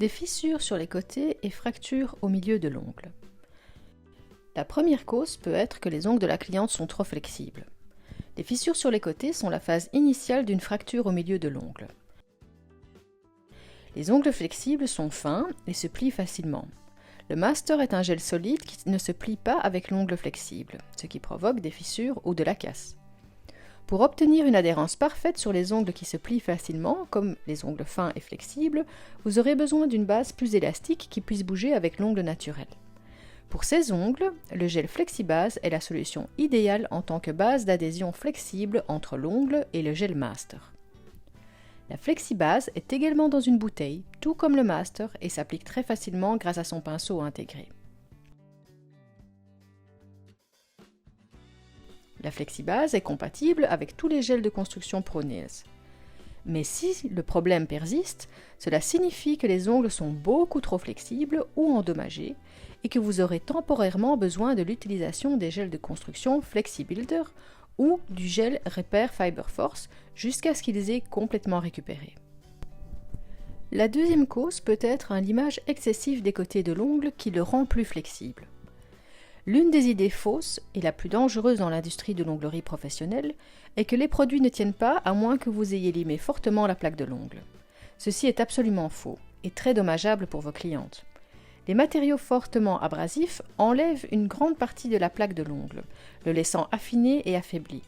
des fissures sur les côtés et fractures au milieu de l'ongle. La première cause peut être que les ongles de la cliente sont trop flexibles. Les fissures sur les côtés sont la phase initiale d'une fracture au milieu de l'ongle. Les ongles flexibles sont fins et se plient facilement. Le master est un gel solide qui ne se plie pas avec l'ongle flexible, ce qui provoque des fissures ou de la casse. Pour obtenir une adhérence parfaite sur les ongles qui se plient facilement, comme les ongles fins et flexibles, vous aurez besoin d'une base plus élastique qui puisse bouger avec l'ongle naturel. Pour ces ongles, le gel FlexiBase est la solution idéale en tant que base d'adhésion flexible entre l'ongle et le gel master. La FlexiBase est également dans une bouteille, tout comme le master, et s'applique très facilement grâce à son pinceau intégré. La FlexiBase est compatible avec tous les gels de construction ProNails. Mais si le problème persiste, cela signifie que les ongles sont beaucoup trop flexibles ou endommagés et que vous aurez temporairement besoin de l'utilisation des gels de construction FlexiBuilder ou du gel Repair Fiber Force jusqu'à ce qu'ils aient complètement récupéré. La deuxième cause peut être un limage excessif des côtés de l'ongle qui le rend plus flexible. L'une des idées fausses, et la plus dangereuse dans l'industrie de l'onglerie professionnelle, est que les produits ne tiennent pas à moins que vous ayez limé fortement la plaque de l'ongle. Ceci est absolument faux, et très dommageable pour vos clientes. Les matériaux fortement abrasifs enlèvent une grande partie de la plaque de l'ongle, le laissant affiné et affaibli.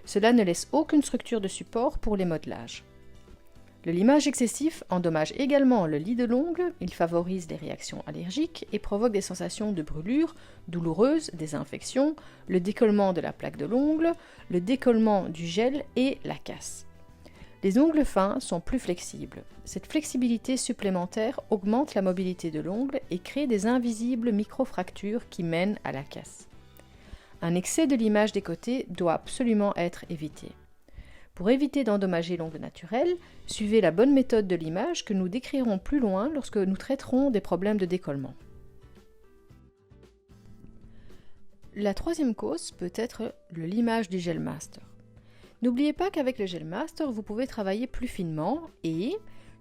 Cela ne laisse aucune structure de support pour les modelages. Le limage excessif endommage également le lit de l'ongle, il favorise les réactions allergiques et provoque des sensations de brûlure, douloureuses, des infections, le décollement de la plaque de l'ongle, le décollement du gel et la casse. Les ongles fins sont plus flexibles. Cette flexibilité supplémentaire augmente la mobilité de l'ongle et crée des invisibles microfractures qui mènent à la casse. Un excès de limage des côtés doit absolument être évité. Pour éviter d'endommager l'ongle naturel, suivez la bonne méthode de limage que nous décrirons plus loin lorsque nous traiterons des problèmes de décollement. La troisième cause peut être le limage du gel master. N'oubliez pas qu'avec le gel master, vous pouvez travailler plus finement et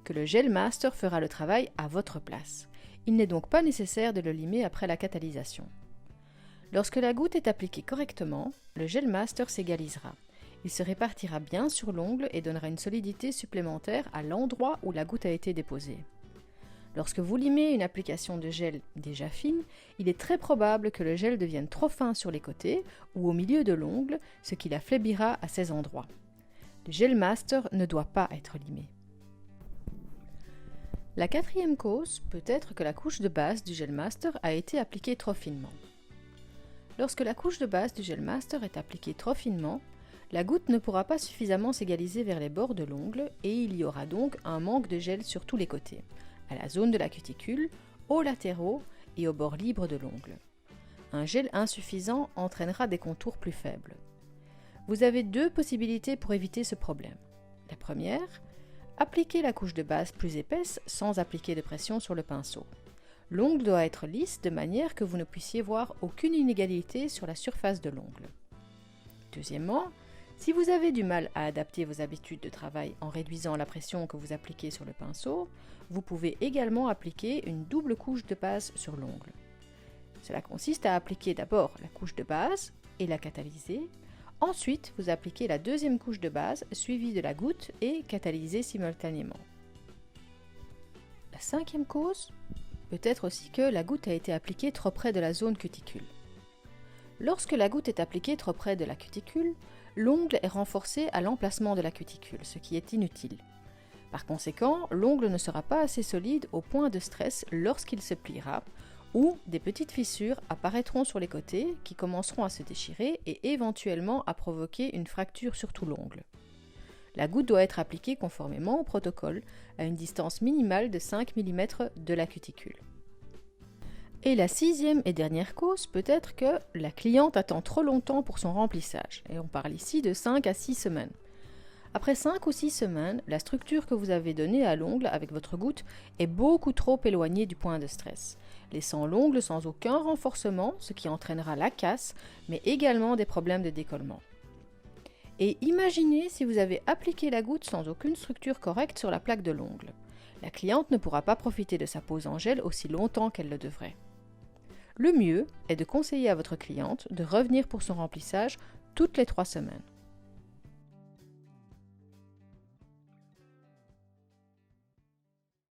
que le gel master fera le travail à votre place. Il n'est donc pas nécessaire de le limer après la catalysation. Lorsque la goutte est appliquée correctement, le gel master s'égalisera. Il se répartira bien sur l'ongle et donnera une solidité supplémentaire à l'endroit où la goutte a été déposée. Lorsque vous limez une application de gel déjà fine, il est très probable que le gel devienne trop fin sur les côtés ou au milieu de l'ongle, ce qui la faiblira à ces endroits. Le gel master ne doit pas être limé. La quatrième cause peut être que la couche de base du gel master a été appliquée trop finement. Lorsque la couche de base du gel master est appliquée trop finement, la goutte ne pourra pas suffisamment s'égaliser vers les bords de l'ongle et il y aura donc un manque de gel sur tous les côtés, à la zone de la cuticule, aux latéraux et aux bords libres de l'ongle. Un gel insuffisant entraînera des contours plus faibles. Vous avez deux possibilités pour éviter ce problème. La première, appliquez la couche de base plus épaisse sans appliquer de pression sur le pinceau. L'ongle doit être lisse de manière que vous ne puissiez voir aucune inégalité sur la surface de l'ongle. Deuxièmement, si vous avez du mal à adapter vos habitudes de travail en réduisant la pression que vous appliquez sur le pinceau, vous pouvez également appliquer une double couche de base sur l'ongle. Cela consiste à appliquer d'abord la couche de base et la catalyser. Ensuite, vous appliquez la deuxième couche de base suivie de la goutte et catalysez simultanément. La cinquième cause peut être aussi que la goutte a été appliquée trop près de la zone cuticule. Lorsque la goutte est appliquée trop près de la cuticule, l'ongle est renforcé à l'emplacement de la cuticule, ce qui est inutile. Par conséquent, l'ongle ne sera pas assez solide au point de stress lorsqu'il se pliera, ou des petites fissures apparaîtront sur les côtés qui commenceront à se déchirer et éventuellement à provoquer une fracture sur tout l'ongle. La goutte doit être appliquée conformément au protocole, à une distance minimale de 5 mm de la cuticule. Et la sixième et dernière cause peut être que la cliente attend trop longtemps pour son remplissage, et on parle ici de 5 à 6 semaines. Après 5 ou 6 semaines, la structure que vous avez donnée à l'ongle avec votre goutte est beaucoup trop éloignée du point de stress, laissant l'ongle sans aucun renforcement, ce qui entraînera la casse, mais également des problèmes de décollement. Et imaginez si vous avez appliqué la goutte sans aucune structure correcte sur la plaque de l'ongle. La cliente ne pourra pas profiter de sa pose en gel aussi longtemps qu'elle le devrait. Le mieux est de conseiller à votre cliente de revenir pour son remplissage toutes les 3 semaines.